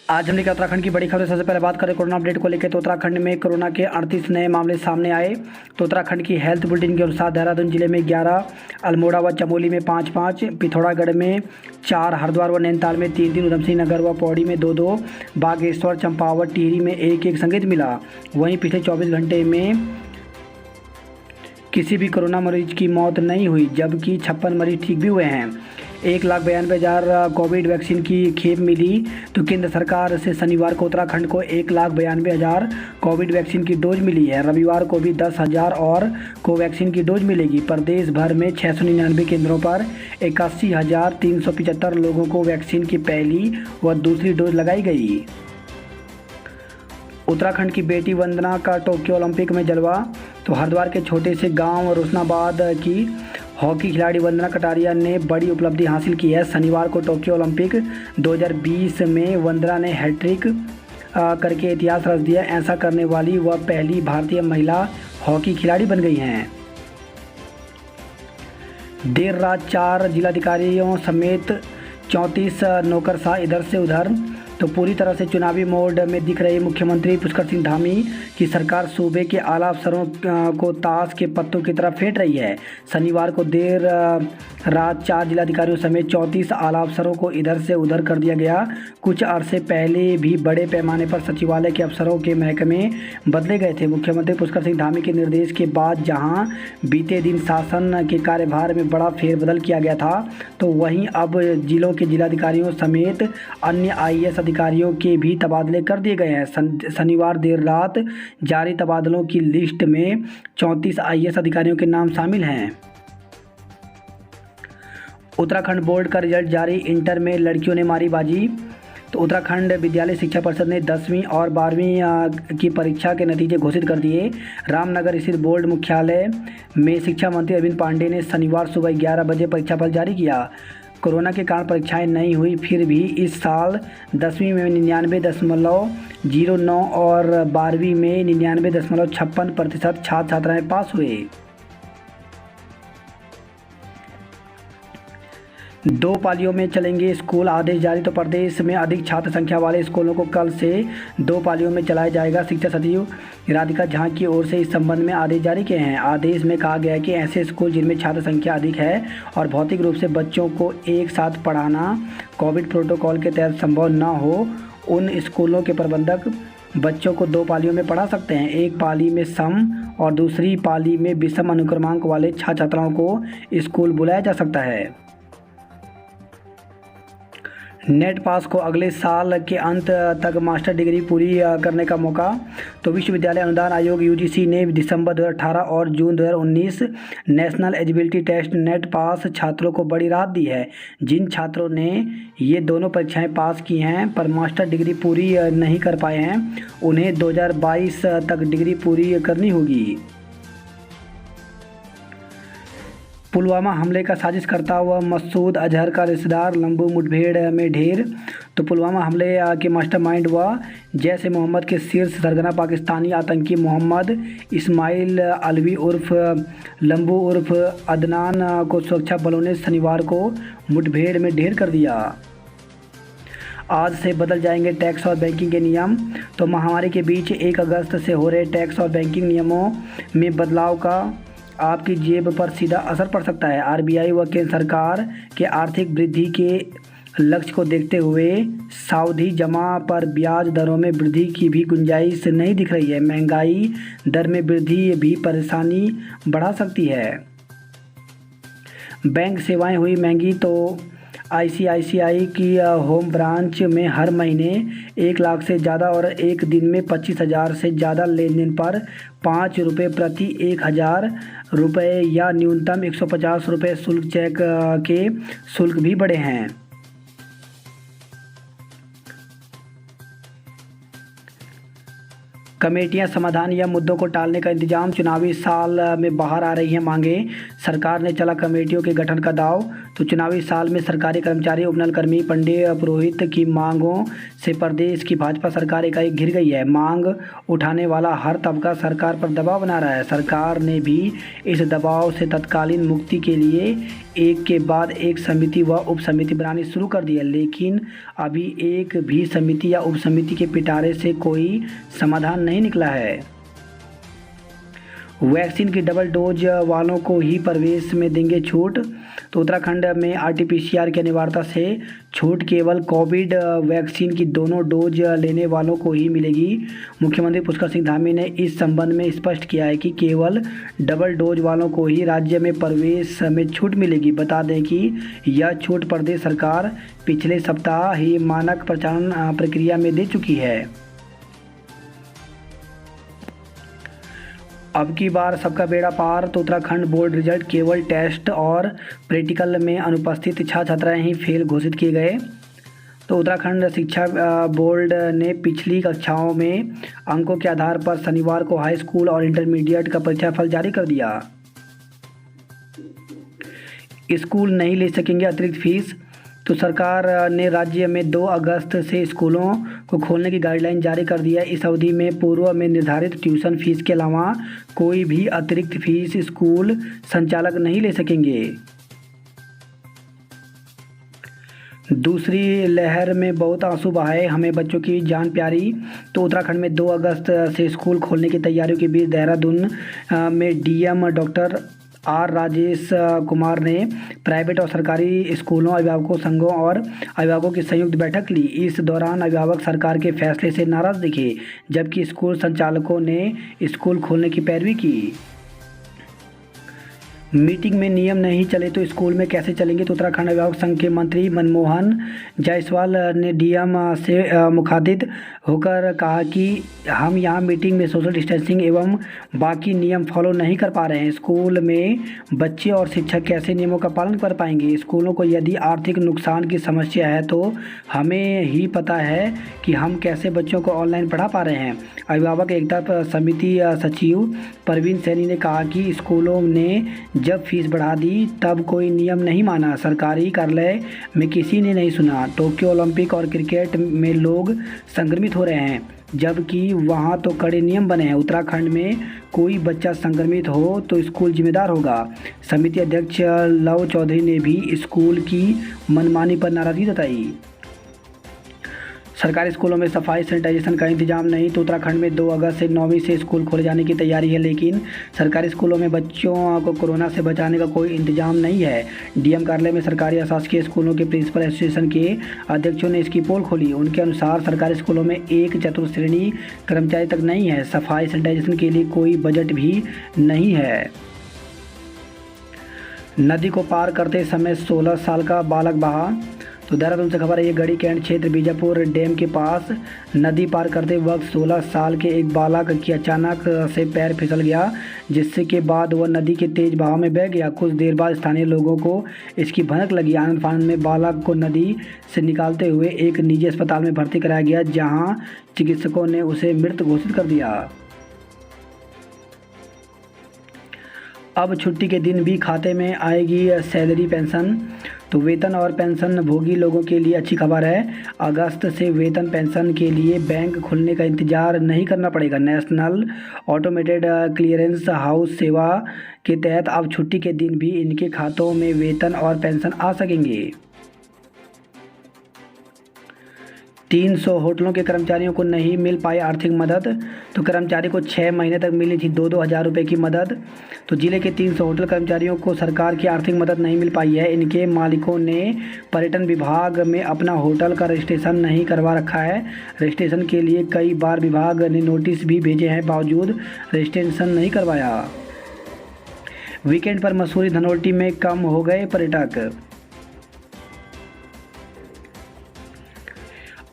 आज हम लेकर उत्तराखंड की बड़ी खबर। सबसे पहले बात करें कोरोना अपडेट को लेकर, तो उत्तराखंड में कोरोना के 38 नए मामले सामने आए। तो उत्तराखंड की हेल्थ बुलेटिन के अनुसार देहरादून जिले में 11, अल्मोड़ा व चमोली में 5-5, पिथौरागढ़ में 4, हरिद्वार व नैनीताल में 3-3, उधमसिंह नगर व पौड़ी में 2-2, बागेश्वर, चंपावत, टिहरी में 1-1 संक्रमित मिला। वहीं पिछले 24 घंटे में किसी भी कोरोना मरीज की मौत नहीं हुई, जबकि 56 मरीज ठीक भी हुए हैं। 1,92,000 कोविड वैक्सीन की खेप मिली। तो केंद्र सरकार से शनिवार को उत्तराखंड को 1,92,000 कोविड वैक्सीन की डोज मिली है। रविवार को भी 10,000 और कोवैक्सीन की डोज मिलेगी। प्रदेश भर में 699 केंद्रों पर 81,375 लोगों को वैक्सीन की पहली व दूसरी डोज लगाई गई। उत्तराखंड की बेटी वंदना का टोक्यो ओलंपिक में जलवा। तो हरिद्वार के छोटे से गांव रोशनाबाद की हॉकी खिलाड़ी वंदना कटारिया ने बड़ी उपलब्धि हासिल की है। शनिवार को टोक्यो ओलंपिक 2020 में वंदना ने हैट्रिक करके इतिहास रच दिया। ऐसा करने वाली वह पहली भारतीय महिला हॉकी खिलाड़ी बन गई हैं। देर रात 4 जिलाधिकारियों समेत 34 नौकरशाह इधर से उधर। तो पूरी तरह से चुनावी मोड में दिख रही मुख्यमंत्री पुष्कर सिंह धामी की सरकार सूबे के आला अफसरों को ताश के पत्तों की तरफ फेंट रही है। शनिवार को देर रात 4 जिलाधिकारियों समेत 34 आला अफसरों को इधर से उधर कर दिया गया। कुछ अरसे पहले भी बड़े पैमाने पर सचिवालय के अफसरों के महकमे बदले गए थे। मुख्यमंत्री पुष्कर सिंह धामी के निर्देश के बाद जहां बीते दिन शासन के कार्यभार में बड़ा फेरबदल किया गया था, तो वहीं अब जिलों के जिलाधिकारियों समेत अन्य IAS अधिकारियों के भी तबादले कर दिए गए हैं। शनिवार देर रात जारी तबादलों की लिस्ट में 34 IAS अधिकारियों के नाम शामिल हैं। उत्तराखंड बोर्ड का रिजल्ट जारी। इंटर में लड़कियों ने मारी बाजी। तो उत्तराखंड विद्यालय शिक्षा परिषद ने 10वीं और 12वीं की परीक्षा के नतीजे घोषित कर दिए। रामनगर स्थित बोर्ड मुख्यालय में शिक्षा मंत्री अरविंद पांडे ने शनिवार सुबह 11 बजे परीक्षाफल जारी किया। कोरोना के कारण परीक्षाएं नहीं हुई, फिर भी इस साल 10वीं में 99.09 और 12वीं में 99.56% छात्र छात्राएं पास हुए। 2 पालियों में चलेंगे स्कूल, आदेश जारी। तो प्रदेश में अधिक छात्र संख्या वाले स्कूलों को कल से 2 पालियों में चलाया जाएगा। शिक्षा सचिव राधिका झा की ओर से इस संबंध में आदेश जारी किए हैं। आदेश में कहा गया है कि ऐसे स्कूल जिनमें छात्र संख्या अधिक है और भौतिक रूप से बच्चों को एक साथ पढ़ाना कोविड प्रोटोकॉल के तहत संभव न हो, उन स्कूलों के प्रबंधक बच्चों को 2 पालियों में पढ़ा सकते हैं। एक पाली में सम और दूसरी पाली में विषम अनुक्रमांक वाले छात्र छात्राओं को स्कूल बुलाया जा सकता है। नेट पास को अगले साल के अंत तक मास्टर डिग्री पूरी करने का मौका। तो विश्वविद्यालय अनुदान आयोग UGC ने दिसंबर 2018 और जून 2019 नेशनल एलिजिबिलिटी टेस्ट नेट पास छात्रों को बड़ी राहत दी है। जिन छात्रों ने ये दोनों परीक्षाएं पास की हैं पर मास्टर डिग्री पूरी नहीं कर पाए हैं, उन्हें 2022 तक डिग्री पूरी करनी होगी। पुलवामा हमले का साजिश करता हुआ मसूद अजहर का रिश्तेदार लंबू मुठभेड़ में ढेर। तो पुलवामा हमले के मास्टरमाइंड व जैश ए मोहम्मद के शीर्ष सरगना पाकिस्तानी आतंकी मोहम्मद इस्माइल अलवी उर्फ लंबू उर्फ अदनान को सुरक्षा बलों ने शनिवार को मुठभेड़ में ढेर कर दिया। आज से बदल जाएंगे टैक्स और बैंकिंग के नियम। तो महामारी के बीच 1 अगस्त से हो रहे टैक्स और बैंकिंग नियमों में बदलाव का आपकी जेब पर सीधा असर पड़ सकता है। RBI व केंद्र सरकार के आर्थिक वृद्धि के लक्ष्य को देखते हुए सावधि जमा पर ब्याज दरों में वृद्धि की भी गुंजाइश नहीं दिख रही है। महंगाई दर में वृद्धि भी परेशानी बढ़ा सकती है। बैंक सेवाएं हुई महंगी। तो ICICI की होम ब्रांच में हर महीने 1 लाख से ज़्यादा और एक दिन में 25,000 से ज़्यादा लेन देन पर 5 रुपये प्रति 1,000 रुपये या न्यूनतम 150 रुपये शुल्क चेक के शुल्क भी बढ़े हैं। कमेटियां समाधान या मुद्दों को टालने का इंतजाम। चुनावी साल में बाहर आ रही हैं मांगे। सरकार ने चला कमेटियों के गठन का दाव। तो चुनावी साल में सरकारी कर्मचारी, उपनल कर्मी, पंडित पुरोहित की मांगों से प्रदेश की भाजपा सरकार एकाएक घिर गई है। मांग उठाने वाला हर तबका सरकार पर दबाव बना रहा है। सरकार ने भी इस दबाव से तत्कालीन मुक्ति के लिए एक के बाद एक समिति व उप समिति बनानी शुरू कर दी है, लेकिन अभी एक भी समिति या उप समिति के पिटारे से कोई समाधान नहीं निकला है। वैक्सीन की डबल डोज वालों को ही प्रवेश में देंगे छूट। तो उत्तराखंड में आरटीपीसीआर की अनिवार्यता से छूट केवल कोविड वैक्सीन की दोनों डोज लेने वालों को ही मिलेगी। मुख्यमंत्री पुष्कर सिंह धामी ने इस संबंध में स्पष्ट किया है कि केवल डबल डोज वालों को ही राज्य में प्रवेश में छूट मिलेगी। बता दें कि यह छूट प्रदेश सरकार पिछले सप्ताह ही मानक प्रचालन प्रक्रिया में दे चुकी है। अब की बार सबका बेड़ा पार। तो उत्तराखंड बोर्ड रिजल्ट, केवल टेस्ट और प्रैक्टिकल में अनुपस्थित 6 छात्राएं ही फेल घोषित किए गए। तो उत्तराखंड शिक्षा बोर्ड ने पिछली कक्षाओं में अंकों के आधार पर शनिवार को हाई स्कूल और इंटरमीडिएट का परीक्षाफल जारी कर दिया। स्कूल नहीं ले सकेंगे अतिरिक्त फीस। तो सरकार ने राज्य में 2 अगस्त से स्कूलों को खोलने की गाइडलाइन जारी कर दी है। इस अवधि में पूर्व में निर्धारित ट्यूशन फीस के अलावा कोई भी अतिरिक्त फीस स्कूल संचालक नहीं ले सकेंगे। दूसरी लहर में बहुत आंसू बहाए, हमें बच्चों की जान प्यारी। तो उत्तराखंड में 2 अगस्त से स्कूल खोलने की तैयारियों के बीच देहरादून में DM doctor R Rajesh Kumar ने प्राइवेट और सरकारी स्कूलों, अभिभावकों संघों और अभिभावकों की संयुक्त बैठक ली। इस दौरान अभिभावक सरकार के फैसले से नाराज दिखे, जबकि स्कूल संचालकों ने स्कूल खोलने की पैरवी की। मीटिंग में नियम नहीं चले तो स्कूल में कैसे चलेंगे। तो उत्तराखंड अभिभावक संघ के मंत्री मनमोहन जायसवाल ने डीएम से मुखातिब होकर कहा कि हम यहाँ मीटिंग में सोशल डिस्टेंसिंग एवं बाकी नियम फॉलो नहीं कर पा रहे हैं। स्कूल में बच्चे और शिक्षक कैसे नियमों का पालन कर पाएंगे। स्कूलों को यदि आर्थिक नुकसान की समस्या है तो हमें ही पता है कि हम कैसे बच्चों को ऑनलाइन पढ़ा पा रहे हैं। अभिभावक एकता समिति सचिव परवीन सैनी ने कहा कि स्कूलों ने जब फीस बढ़ा दी तब कोई नियम नहीं माना, सरकारी कार्यालय में किसी ने नहीं सुना। टोक्यो ओलंपिक और क्रिकेट में लोग संक्रमित हो रहे हैं, जबकि वहां तो कड़े नियम बने हैं। उत्तराखंड में कोई बच्चा संक्रमित हो तो स्कूल जिम्मेदार होगा। समिति अध्यक्ष लव चौधरी ने भी स्कूल की मनमानी पर नाराजगी जताई। सरकारी स्कूलों में सफाई सैनिटाइजेशन का इंतजाम नहीं। तो उत्तराखंड में 2 अगस्त से 9वीं से स्कूल खोले जाने की तैयारी है, लेकिन सरकारी स्कूलों में बच्चों को कोरोना से बचाने का कोई इंतजाम नहीं है। डीएम कार्यालय में सरकारी अशासकीय स्कूलों के प्रिंसिपल एसोसिएशन के अध्यक्षों ने इसकी पोल खोली। उनके अनुसार सरकारी स्कूलों में एक चतुर्थ श्रेणी कर्मचारी तक नहीं है। सफाई सैनिटाइजेशन के लिए कोई बजट भी नहीं है। नदी को पार करते समय 16 साल का बालक बहा। तो देहरादून से खबर है, ये गढ़ी कैंट क्षेत्र बीजापुर डैम के पास नदी पार करते वक्त 16 साल के एक बालक की अचानक से पैर फिसल गया, जिससे के बाद वह नदी के तेज बहाव में बह गया। कुछ देर बाद स्थानीय लोगों को इसकी भनक लगी। आनंद फानंद में बालक को नदी से निकालते हुए एक निजी अस्पताल में भर्ती कराया गया, जहाँ चिकित्सकों ने उसे मृत घोषित कर दिया। अब छुट्टी के दिन भी खाते में आएगी सैलरी पेंशन। तो वेतन और पेंशन भोगी लोगों के लिए अच्छी खबर है। अगस्त से वेतन पेंशन के लिए बैंक खुलने का इंतजार नहीं करना पड़ेगा। नेशनल ऑटोमेटेड क्लियरेंस हाउस सेवा के तहत अब छुट्टी के दिन भी इनके खातों में वेतन और पेंशन आ सकेंगे। 300 होटलों के कर्मचारियों को नहीं मिल पाई आर्थिक मदद। तो कर्मचारी को 6 महीने तक मिली थी 2-2 हज़ार रुपये की मदद। तो जिले के 300 होटल कर्मचारियों को सरकार की आर्थिक मदद नहीं मिल पाई है। इनके मालिकों ने पर्यटन विभाग में अपना होटल का रजिस्ट्रेशन नहीं करवा रखा है। रजिस्ट्रेशन के लिए कई बार विभाग ने नोटिस भी भेजे हैं, बावजूद रजिस्ट्रेशन नहीं करवाया। वीकेंड पर मसूरी धनोल्टी में कम हो गए पर्यटक।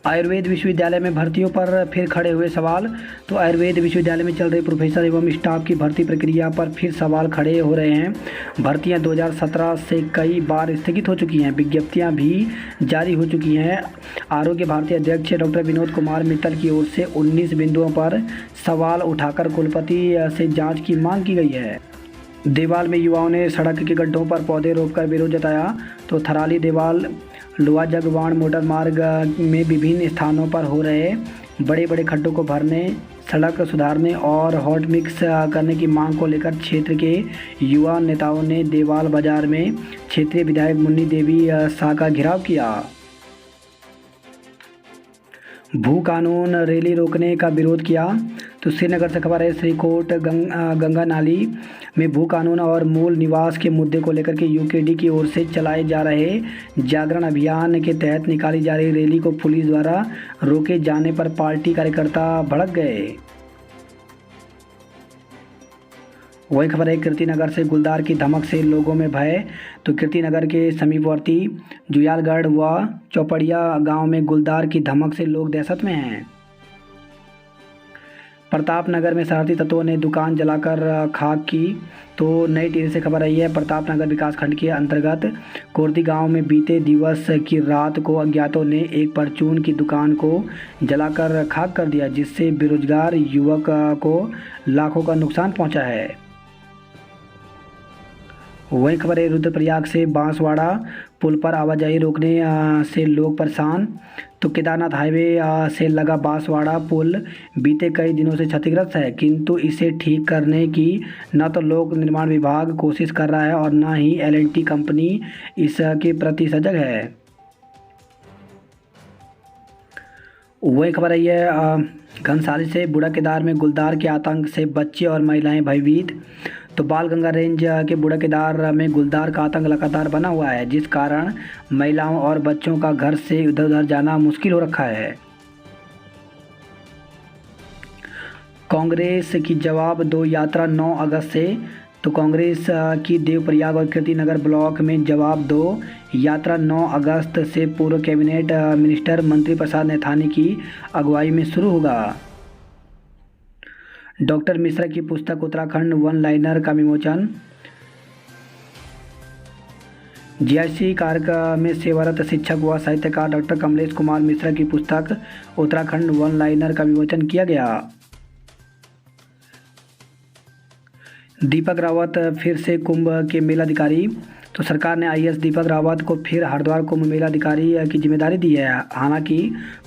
आयुर्वेद विश्वविद्यालय में भर्तियों पर फिर खड़े हुए सवाल। तो आयुर्वेद विश्वविद्यालय में चल रही प्रोफेसर एवं स्टाफ की भर्ती प्रक्रिया पर फिर सवाल खड़े हो रहे हैं। भर्तियां 2017 से कई बार स्थगित हो चुकी हैं, विज्ञप्तियां भी जारी हो चुकी हैं। आरोग्य भारती अध्यक्ष डॉक्टर विनोद कुमार मित्तल की ओर से 19 बिंदुओं पर सवाल उठाकर कुलपति से जाँच की मांग की गई है। देवाल में युवाओं ने सड़क के गड्ढों पर पौधे रोपकर विरोध जताया। तो थराली देवाल लोहा जगवाण मोटर मार्ग में विभिन्न स्थानों पर हो रहे बड़े बड़े खड्डों को भरने, सड़क सुधारने और हॉट मिक्स करने की मांग को लेकर क्षेत्र के युवा नेताओं ने देवाल बाजार में क्षेत्रीय विधायक मुन्नी देवी शाह का घेराव किया। भू कानून रैली रोकने का विरोध किया। तो श्रीनगर से खबर है, श्रीकोट गंगा नाली में भू कानून और मूल निवास के मुद्दे को लेकर के यूकेडी की ओर से चलाए जा रहे जागरण अभियान के तहत निकाली जा रही रैली को पुलिस द्वारा रोके जाने पर पार्टी कार्यकर्ता भड़क गए। वही खबर है, कीर्तिनगर से गुलदार की धमक से लोगों में भय। तो कीर्तिनगर के समीपवर्ती जुयालगढ़ व चौपड़िया गांव में गुलदार की धमक से लोग दहशत में हैं। प्रतापनगर में शरारती तत्वों ने दुकान जलाकर खाक की। तो नई टिहरी से खबर आई है, प्रतापनगर विकासखंड के अंतर्गत कोर्दी गांव में बीते दिवस की रात को अज्ञातों ने एक परचून की दुकान को जलाकर खाक कर दिया, जिससे बेरोजगार युवक को लाखों का नुकसान पहुंचा है। वही खबर है, रुद्रप्रयाग से बांसवाड़ा पुल पर आवाजाही रोकने से लोग परेशान। तो केदारनाथ हाईवे से लगा बांसवाड़ा पुल बीते कई दिनों से क्षतिग्रस्त है, किंतु इसे ठीक करने की न तो लोक निर्माण विभाग कोशिश कर रहा है और न ही L&T कंपनी इसके प्रति सजग है। वही खबर आई है, घनसाली से बूढ़ा केदार में गुलदार के आतंक से बच्चे और महिलाएं भयभीत। तो बाल गंगा रेंज के बूढ़ा केदार में गुलदार का आतंक लगातार बना हुआ है, जिस कारण महिलाओं और बच्चों का घर से इधर उधर जाना मुश्किल हो रखा है। कांग्रेस की जवाब दो यात्रा 9 अगस्त से। तो कांग्रेस की देवप्रयाग और कीर्तिनगर ब्लॉक में जवाब दो यात्रा 9 अगस्त से पूर्व कैबिनेट मिनिस्टर मंत्री प्रसाद नैथानी की अगुवाई में शुरू होगा। डॉक्टर मिश्रा की पुस्तक उत्तराखंड वन लाइनर का विमोचन। जीआईसी कारक में सेवारत शिक्षक व साहित्यकार डॉक्टर कमलेश कुमार मिश्रा की पुस्तक उत्तराखंड वन लाइनर का विमोचन किया गया। दीपक रावत फिर से कुंभ के मेलाधिकारी। तो सरकार ने आईएएस दीपक रावत को फिर हरिद्वार कुंभ मेलाधिकारी की जिम्मेदारी दी है। हालांकि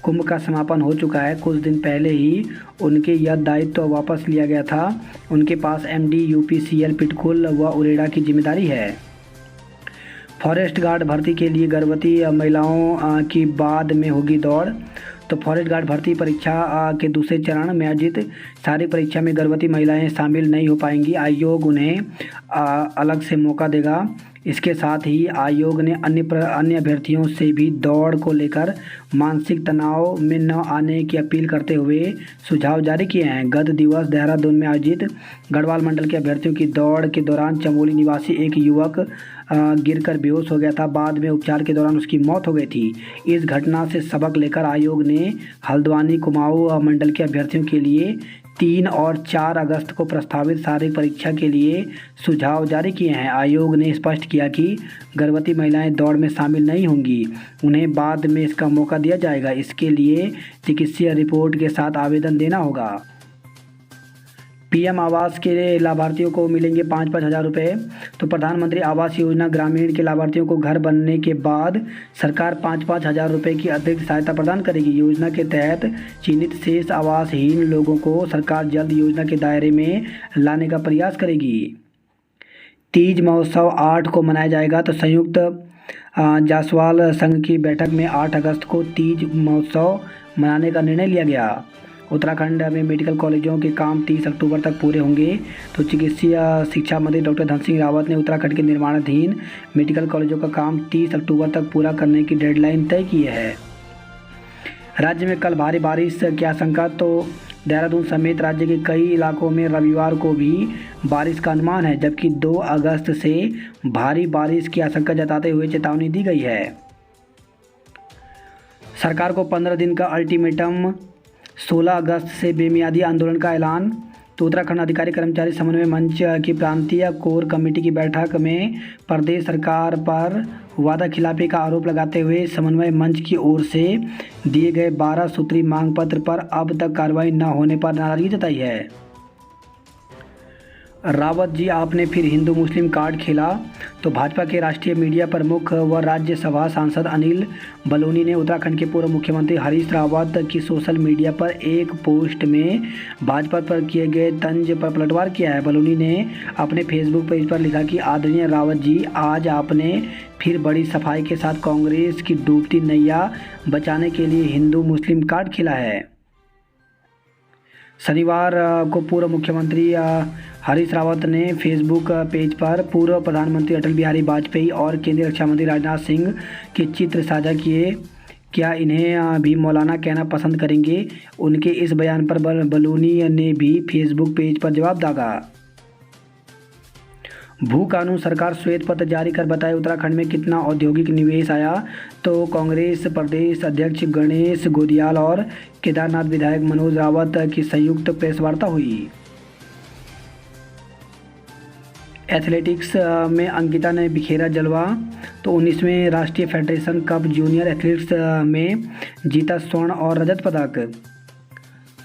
कुंभ का समापन हो चुका है, कुछ दिन पहले ही उनके यह दायित्व वापस लिया गया था। उनके पास एमडी यूपीसीएल पिटकुल व उरेडा की जिम्मेदारी है। फॉरेस्ट गार्ड भर्ती के लिए गर्भवती महिलाओं की बाद में होगी दौड़। तो फॉरेस्ट गार्ड भर्ती परीक्षा के दूसरे चरण में आयोजित सारी परीक्षा में गर्भवती महिलाएं शामिल नहीं हो पाएंगी। आयोग उन्हें अलग से मौका देगा। इसके साथ ही आयोग ने अन्य अभ्यर्थियों से भी दौड़ को लेकर मानसिक तनाव में न आने की अपील करते हुए सुझाव जारी किए हैं। गत दिवस देहरादून में आयोजित गढ़वाल मंडल के अभ्यर्थियों की दौड़ के दौरान चमोली निवासी एक युवक गिरकर बेहोश हो गया था। बाद में उपचार के दौरान उसकी मौत हो गई थी। इस घटना से सबक लेकर आयोग ने हल्द्वानी कुमाऊं मंडल के अभ्यर्थियों के लिए 3 और 4 अगस्त को प्रस्तावित शारीरिक परीक्षा के लिए सुझाव जारी किए हैं। आयोग ने स्पष्ट किया कि गर्भवती महिलाएं दौड़ में शामिल नहीं होंगी, उन्हें बाद में इसका मौका दिया जाएगा। इसके लिए चिकित्सीय रिपोर्ट के साथ आवेदन देना होगा। पीएम आवास के लाभार्थियों को मिलेंगे 5-5 हज़ार रुपये। तो प्रधानमंत्री आवास योजना ग्रामीण के लाभार्थियों को घर बनने के बाद सरकार 5-5 हज़ार रुपये की अतिरिक्त सहायता प्रदान करेगी। योजना के तहत चिन्हित शेष आवासहीन लोगों को सरकार जल्द योजना के दायरे में लाने का प्रयास करेगी। तीज महोत्सव 8 को मनाया जाएगा। तो संयुक्त जायसवाल संघ की बैठक में 8 अगस्त को तीज महोत्सव मनाने का निर्णय लिया गया। उत्तराखंड में मेडिकल कॉलेजों के काम 30 अक्टूबर तक पूरे होंगे। तो चिकित्सीय शिक्षा मंत्री डॉक्टर धन सिंह रावत ने उत्तराखंड के निर्माणाधीन मेडिकल कॉलेजों का काम 30 अक्टूबर तक पूरा करने की डेडलाइन तय की है। राज्य में कल भारी बारिश की आशंका। तो देहरादून समेत राज्य के कई इलाकों में रविवार को भी बारिश का अनुमान है, जबकि 2 अगस्त से भारी बारिश की आशंका जताते हुए चेतावनी दी गई है। सरकार को 15 दिन का अल्टीमेटम, 16 अगस्त से बेमियादी आंदोलन का ऐलान। तो उत्तराखंड अधिकारी कर्मचारी समन्वय मंच की प्रांतीय कोर कमेटी की बैठक में प्रदेश सरकार पर वादा खिलाफी का आरोप लगाते हुए समन्वय मंच की ओर से दिए गए 12 सूत्री मांग पत्र पर अब तक कार्रवाई न होने पर नाराजगी जताई है। रावत जी, आपने फिर हिंदू मुस्लिम कार्ड खेला। तो भाजपा के राष्ट्रीय मीडिया प्रमुख व राज्यसभा सांसद अनिल बलूनी ने उत्तराखंड के पूर्व मुख्यमंत्री हरीश रावत की सोशल मीडिया पर एक पोस्ट में भाजपा पर किए गए तंज पर पलटवार किया है। बलूनी ने अपने फेसबुक पेज पर लिखा कि आदरणीय रावत जी, आज आपने फिर बड़ी सफाई के साथ कांग्रेस की डूबती नैया बचाने के लिए हिंदू मुस्लिम कार्ड खेला है। शनिवार को पूर्व मुख्यमंत्री हरीश रावत ने फेसबुक पेज पर पूर्व प्रधानमंत्री अटल बिहारी वाजपेयी और केंद्रीय रक्षा मंत्री राजनाथ सिंह के चित्र साझा किए। क्या इन्हें भी मौलाना कहना पसंद करेंगे? उनके इस बयान पर बलूनी ने भी फेसबुक पेज पर जवाब दागा। भू कानून सरकार श्वेत पत्र जारी कर बताए उत्तराखंड में कितना औद्योगिक निवेश आया। तो कांग्रेस प्रदेश अध्यक्ष गणेश गोदियाल और केदारनाथ विधायक मनोज रावत की संयुक्त प्रेस वार्ता हुई। एथलेटिक्स में अंकिता ने बिखेरा जलवा। तो 19वें राष्ट्रीय फेडरेशन कप जूनियर एथलेटिक्स में जीता स्वर्ण और रजत पदक।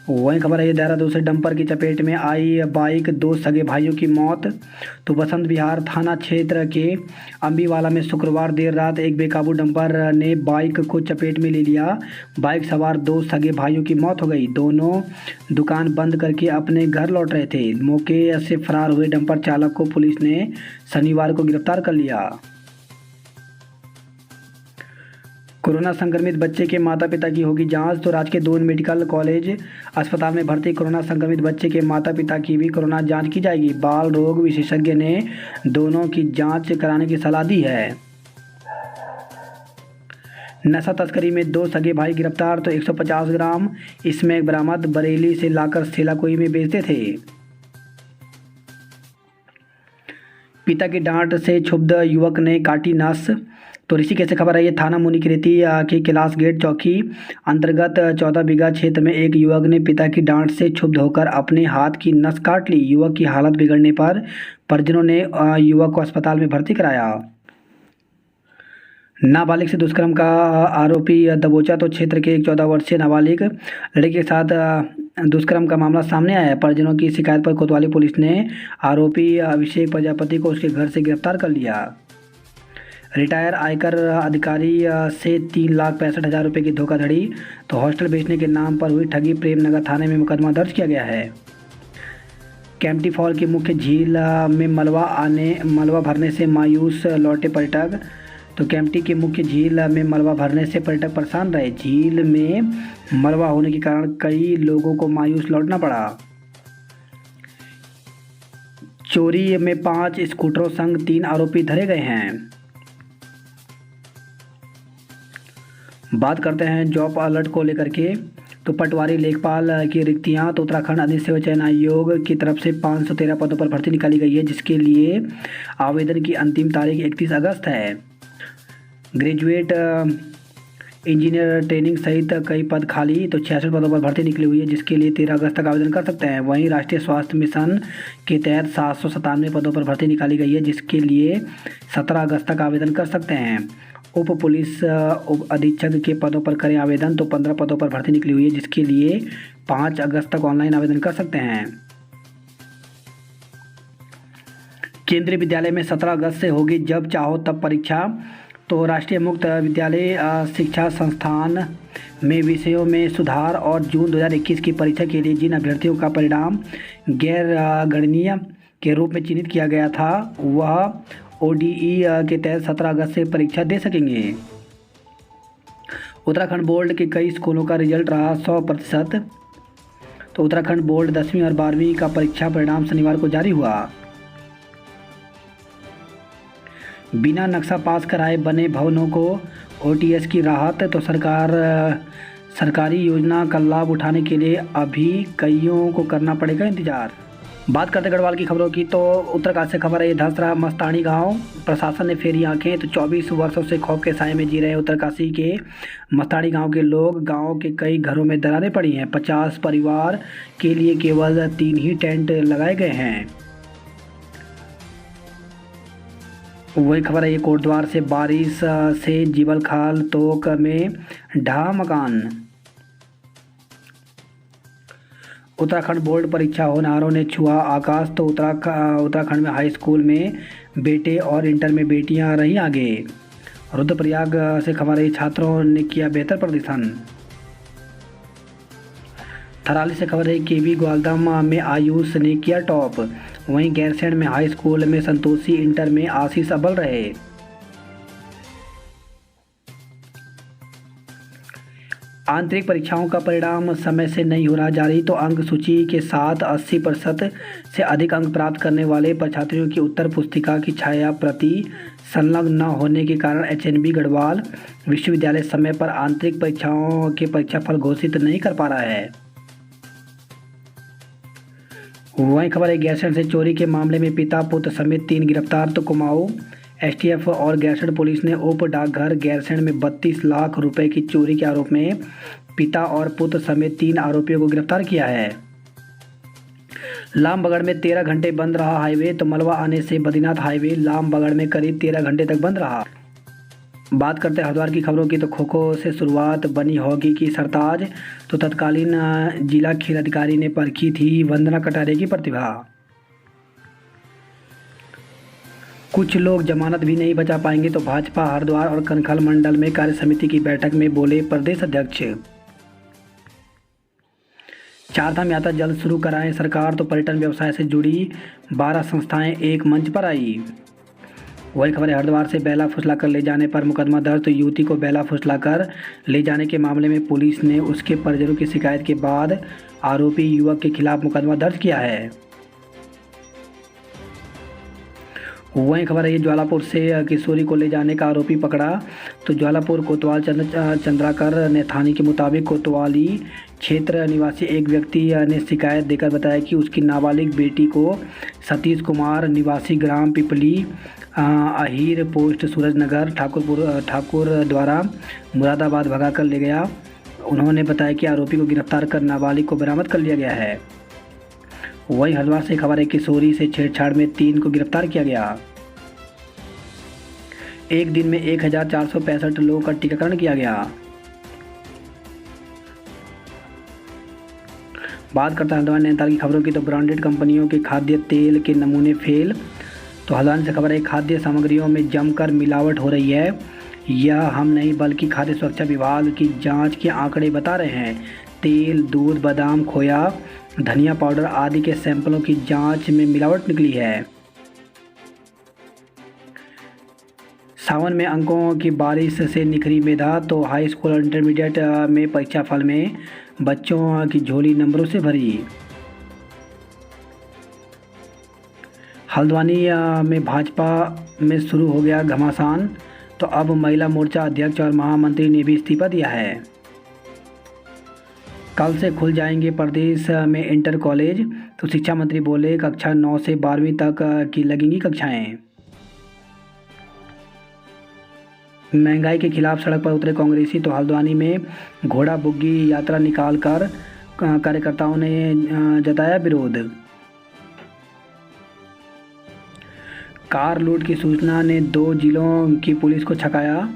वहीं खबर है ये, देहरादून से डंपर की चपेट में आई बाइक, 2 सगे भाइयों की मौत। तो बसंत विहार थाना क्षेत्र के अम्बीवाला में शुक्रवार देर रात एक बेकाबू डंपर ने बाइक को चपेट में ले लिया। बाइक सवार 2 सगे भाइयों की मौत हो गई। दोनों दुकान बंद करके अपने घर लौट रहे थे। मौके से फरार हुए डंपर चालक को पुलिस ने शनिवार को गिरफ्तार कर लिया। कोरोना संक्रमित बच्चे के माता पिता की होगी जांच। तो राजकीय दून मेडिकल कॉलेज अस्पताल में भर्ती कोरोना संक्रमित बच्चे के माता पिता की भी कोरोना जांच की जाएगी। बाल रोग विशेषज्ञ ने दोनों की जांच कराने की सलाह दी है। नशा तस्करी में 2 सगे भाई गिरफ्तार। तो 150 ग्राम स्मैक बरामद। बरेली से लाकर सेलाकोई में बेचते थे। पिता की डांट से क्षुब्ध युवक ने काटी नस। तो ऋषिकेश से खबर है ये, थाना मुनिकीरेती के कैलाश गेट चौकी अंतर्गत 14 बीघा क्षेत्र में एक युवक ने पिता की डांट से क्षुब्ध होकर अपने हाथ की नस काट ली। युवक की हालत बिगड़ने पर परिजनों ने युवक को अस्पताल में भर्ती कराया। नाबालिग से दुष्कर्म का आरोपी दबोचा। तो क्षेत्र के एक 14 वर्षीय नाबालिग लड़के के साथ दुष्कर्म का मामला सामने आया है। परिजनों की शिकायत पर कोतवाली पुलिस ने आरोपी अभिषेक प्रजापति को उसके घर से गिरफ्तार कर लिया। रिटायर आयकर अधिकारी से 3,65,000 रुपये की धोखाधड़ी। तो हॉस्टल बेचने के नाम पर हुई ठगी, प्रेमनगर थाने में मुकदमा दर्ज किया गया है। कैंपटी फॉल की मुख्य झील में मलबा भरने से मायूस लौटे पर्यटक। तो कैंपटी की मुख्य झील में मलबा भरने से पर्यटक परेशान रहे। झील में मलबा होने के कारण कई लोगों को मायूस लौटना पड़ा। चोरी में 5 स्कूटरों संग 3 आरोपी धरे गए हैं। बात करते हैं जॉब अलर्ट को लेकर के। तो पटवारी लेखपाल की रिक्तियां। तो उत्तराखंड अधिक सेवा चयन आयोग की तरफ से 513 पदों पर भर्ती निकाली गई है, जिसके लिए आवेदन की अंतिम तारीख 31 अगस्त है। ग्रेजुएट इंजीनियर ट्रेनिंग सहित कई पद खाली। तो 66 पदों पर भर्ती निकली हुई है, जिसके लिए 13 अगस्त तक आवेदन कर सकते हैं। वहीं राष्ट्रीय स्वास्थ्य मिशन के तहत 797 पदों पर भर्ती निकाली गई है, जिसके लिए 17 अगस्त तक आवेदन कर सकते हैं। उप पुलिस उप अधीक्षक के पदों पर करें आवेदन। तो 15 पदों पर भर्ती निकली हुई है, जिसके लिए 5 अगस्त तक ऑनलाइन आवेदन कर सकते हैं। केंद्रीय विद्यालय में 17 अगस्त से होगी जब चाहो तब परीक्षा। तो राष्ट्रीय मुक्त विद्यालय शिक्षा संस्थान में विषयों में सुधार और जून 2021 की परीक्षा के लिए जिन अभ्यर्थियों का परिणाम गैर गणनीय के रूप में चिन्हित किया गया था, वह ODE के तहत 17 अगस्त से परीक्षा दे सकेंगे। उत्तराखंड बोर्ड के कई स्कूलों का रिजल्ट रहा 100%। तो उत्तराखंड बोर्ड 10वीं और 12वीं का परीक्षा परिणाम शनिवार को जारी हुआ। बिना नक्शा पास कराए बने भवनों को OTS की राहत। तो सरकारी योजना का लाभ उठाने के लिए अभी कईयों को करना पड़ेगा इंतजार। बात करते गढ़वाल की खबरों की। तो उत्तरकाशी से खबर है ये, धंस रहा मस्तानी गांव, प्रशासन ने फेरी आंखें। तो 24 वर्षों से खौफ के साए में जी रहे उत्तरकाशी के मस्तानी गांव के लोग, गांव के कई घरों में दरारें पड़ी हैं। 50 परिवार के लिए केवल 3 ही टेंट लगाए गए हैं। वही खबर है ये, कोटद्वार से बारिश से जीवल खाल तोक में ढहा मकान। उत्तराखंड बोर्ड परीक्षा होनहारों ने छुआ आकाश, तो उत्तराखंड में हाई स्कूल में बेटे और इंटर में बेटियां रही आगे। रुद्रप्रयाग से खबर है, छात्रों ने किया बेहतर प्रदर्शन। थराली से खबर है, केवी ग्वालदम में आयुष ने किया टॉप। वहीं गैरसैंण में हाई स्कूल में संतोषी, इंटर में आशीष अव्वल रहे। आंतरिक परीक्षाओं का परिणाम समय से नहीं हो रहा जारी, तो अंक सूची के साथ 80% से अधिक अंक प्राप्त करने वाले परीक्षार्थियों की उत्तर पुस्तिका की छाया प्रति संलग्न न होने के कारण एचएनबी गढ़वाल विश्वविद्यालय समय पर आंतरिक परीक्षाओं के परीक्षाफल घोषित नहीं कर पा रहा है। वहीं खबर है, गैरसैंण से चोरी के मामले में पिता पुत्र समेत 3 गिरफ्तार, तो कुमाऊं एसटीएफ और गैरसैंण पुलिस ने उप डाकघर गैरसैंण में 32 लाख रुपए की चोरी के आरोप में पिता और पुत्र समेत 3 आरोपियों को गिरफ्तार किया है। लामबगड़ में 13 घंटे बंद रहा हाईवे, तो मलबा आने से बद्रीनाथ हाईवे लामबगड़ में करीब 13 घंटे तक बंद रहा। बात करते हैं हरिद्वार की खबरों की, तो खो खो से शुरुआत बनी हॉकी की सरताज, तो तत्कालीन जिला खेल अधिकारी ने परखी थी वंदना कटारिया की प्रतिभा। कुछ लोग जमानत भी नहीं बचा पाएंगे, तो भाजपा हरिद्वार और कनखल मंडल में कार्य समिति की बैठक में बोले प्रदेश अध्यक्ष। चारधाम यात्रा जल्द शुरू कराएं सरकार, तो पर्यटन व्यवसाय से जुड़ी 12 संस्थाएं एक मंच पर आई। वही खबर है, हरिद्वार से बैला फुसलाकर ले जाने पर मुकदमा दर्ज, तो युवती को बैला फुसलाकर ले जाने के मामले में पुलिस ने उसके परिजनों की शिकायत के बाद आरोपी युवक के खिलाफ मुकदमा दर्ज किया है। वहीं खबर है, ज्वालापुर से किशोरी को ले जाने का आरोपी पकड़ा, तो ज्वालापुर कोतवाल चंद्राकर ने थाने के मुताबिक कोतवाली क्षेत्र निवासी एक व्यक्ति ने शिकायत देकर बताया कि उसकी नाबालिग बेटी को सतीश कुमार निवासी ग्राम पिपली अहीर पोस्ट सूरजनगर ठाकुर द्वारा मुरादाबाद भगाकर ले गया। उन्होंने बताया कि आरोपी को गिरफ्तार कर नाबालिग को बरामद कर लिया गया है। वहीं हरिद्वार से खबर है, किशोरी से छेड़छाड़ में 3 को गिरफ्तार किया गया। एक दिन में 1465 लोगों का टीकाकरण किया गया। बात करते हैं हरिद्वार नैनीताल की खबरों की, तो ब्रांडेड कंपनियों के खाद्य तेल के नमूने फेल, तो हरिद्वार से खबर है, खाद्य सामग्रियों में जमकर मिलावट हो रही है। यह हम नहीं बल्कि खाद्य सुरक्षा विभाग की जांच के आंकड़े बता रहे हैं। तेल, दूध, बादाम, खोया, धनिया पाउडर आदि के सैंपलों की जांच में मिलावट निकली है। सावन में अंकों की बारिश से निखरी मेधा, तो हाई स्कूल और इंटरमीडिएट में परीक्षा फल में बच्चों की झोली नंबरों से भरी। हल्द्वानी में भाजपा में शुरू हो गया घमासान, तो अब महिला मोर्चा अध्यक्ष और महामंत्री ने भी इस्तीफा दिया है। कल से खुल जाएंगे प्रदेश में इंटर कॉलेज, तो शिक्षा मंत्री बोले कक्षा 9 से 12वीं तक की लगेंगी कक्षाएं। महंगाई के खिलाफ सड़क पर उतरे कांग्रेसी, तो हल्द्वानी में घोड़ा बुग्गी यात्रा निकालकर कार्यकर्ताओं ने जताया विरोध। कार लूट की सूचना ने 2 जिलों की पुलिस को छकाया,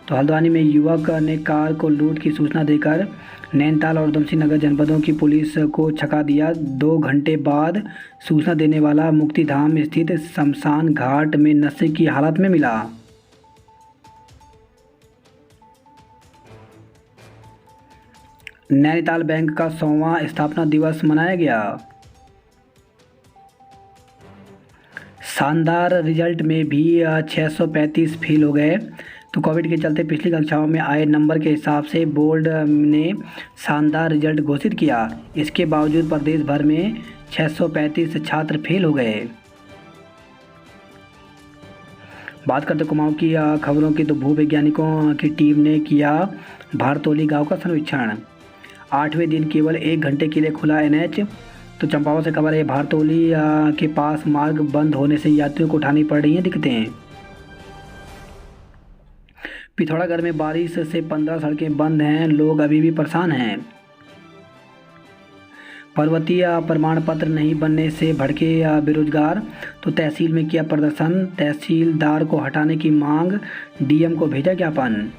तो हल्द्वानी में युवक ने कार को लूट की सूचना देकर नैनीताल और उधमसिंह नगर जनपदों की पुलिस को छका दिया। 2 घंटे बाद सूचना देने वाला मुक्तिधाम स्थित शमशान घाट में नशे की हालत में मिला। नैनीताल बैंक का 100वां स्थापना दिवस मनाया गया। शानदार रिजल्ट में भी 635 फेल हो गए, तो कोविड के चलते पिछली कक्षाओं में आए नंबर के हिसाब से बोर्ड ने शानदार रिजल्ट घोषित किया। इसके बावजूद प्रदेश भर में 635 छात्र फेल हो गए। बात करते कुमाऊं की खबरों की, तो भूवैज्ञानिकों की टीम ने किया भारतोली गांव का सर्वेक्षण। 8वें दिन केवल 1 घंटे के लिए खुला एनएच, तो चंपावत से खबर है, भारतोली के पास मार्ग बंद होने से यात्रियों को उठानी पड़ रही हैं दिक्कतें। पिथौरागढ़ में बारिश से 15 सड़कें बंद हैं, लोग अभी भी परेशान हैं। पर्वतीय प्रमाण पत्र नहीं बनने से भड़के बेरोजगार, तो तहसील में किया प्रदर्शन, तहसीलदार को हटाने की मांग, डीएम को भेजा ज्ञापन।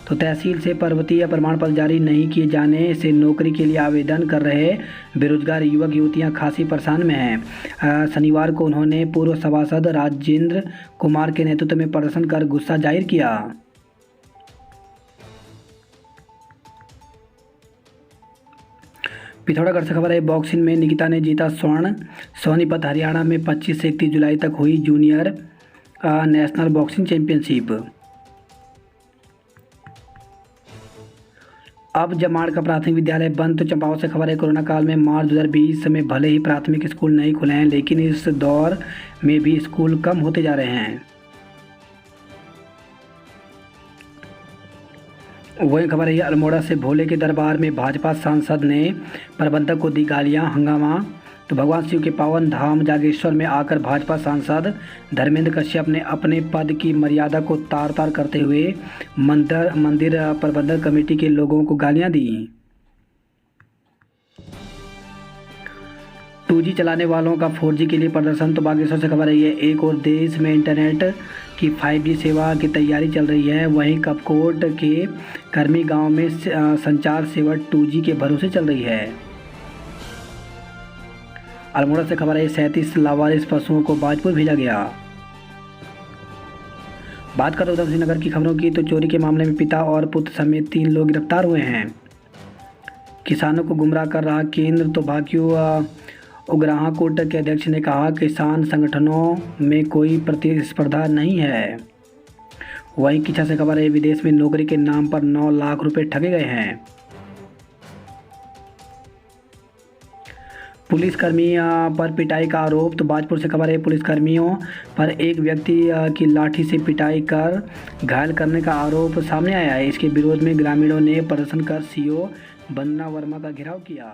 तो तहसील से पर्वतीय प्रमाण पत्र जारी नहीं किए जाने से नौकरी के लिए आवेदन कर रहे बेरोजगार युवक युवतियां खासी परेशान में हैं। शनिवार को उन्होंने पूर्व सभासद राजेंद्र कुमार के नेतृत्व में प्रदर्शन कर गुस्सा जाहिर किया। पिथौरागढ़ से खबर है, बॉक्सिंग में निकिता ने जीता स्वर्ण। सोनीपत हरियाणा में 25 से 31 जुलाई तक हुई जूनियर नेशनल बॉक्सिंग चैंपियनशिप। अब जमाड़ का प्राथमिक विद्यालय बंद। तो चंपावत से खबर है, कोरोना काल में मार्च 2020 में भले ही प्राथमिक स्कूल नहीं खुले हैं, लेकिन इस दौर में भी स्कूल कम होते जा रहे हैं। वही खबर है, अल्मोड़ा से भोले के दरबार में भाजपा सांसद ने प्रबंधक को दी गालियां, हंगामा। तो भगवान शिव के पावन धाम जागेश्वर में आकर भाजपा सांसद धर्मेंद्र कश्यप ने अपने पद की मर्यादा को तार तार करते हुए मंदिर प्रबंधक कमेटी के लोगों को गालियां दी। 2G चलाने वालों का 4G के लिए प्रदर्शन। तो बागेश्वर से खबर है, ये एक और देश में इंटरनेट की 5G सेवा की तैयारी चल रही है। वहीं कपकोट के कर्मी गांव में संचार सेवा 2G के भरोसे चल रही है। अल्मोड़ा से खबर है, 37 लावारिस पशुओं को बाजपुर भेजा गया। बात करें उधमसिंह नगर की खबरों की, तो चोरी के मामले में पिता और पुत्र समेत 3 लोग गिरफ्तार हुए हैं। किसानों को गुमराह कर रहा केंद्र। तो भाकियू उग्राहा कोट के अध्यक्ष ने कहा, किसान संगठनों में कोई प्रतिस्पर्धा नहीं है। वहीं किच्छा से खबर है, विदेश में नौकरी के नाम पर 9 लाख रुपए ठगे गए हैं। पुलिसकर्मी पर पिटाई का आरोप। तो बाजपुर से खबर है, पुलिसकर्मियों पर एक व्यक्ति की लाठी से पिटाई कर घायल करने का आरोप सामने आया है। इसके विरोध में ग्रामीणों ने प्रदर्शन कर सीओ वंदना वर्मा का घेराव किया।